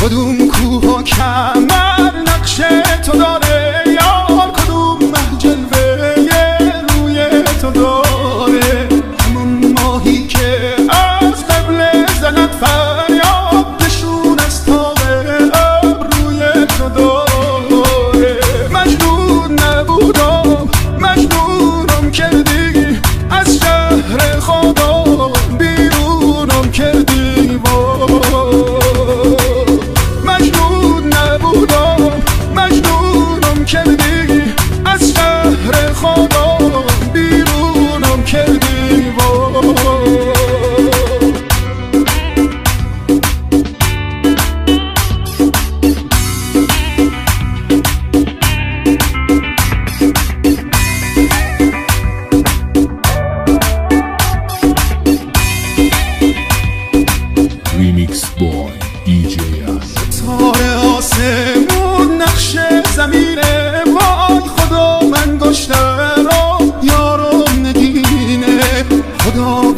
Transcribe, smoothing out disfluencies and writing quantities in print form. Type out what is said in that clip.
کدوم کوه و کمر نقش تو داره یار، کدوم مه جلوه روی تو داره، همون ماهی که از قبل زند فریاد نشون از تاق ابروی تو داره. مجنون نبودم مجنونم کردی، از شهر خدا بیرونم کردی. مجنونم کردی، از شهر خدا بیرونم کردی. Remix boy DJ تار آسمون نقش زمینه، وای خدا من گشته را یارم نگینه. خدا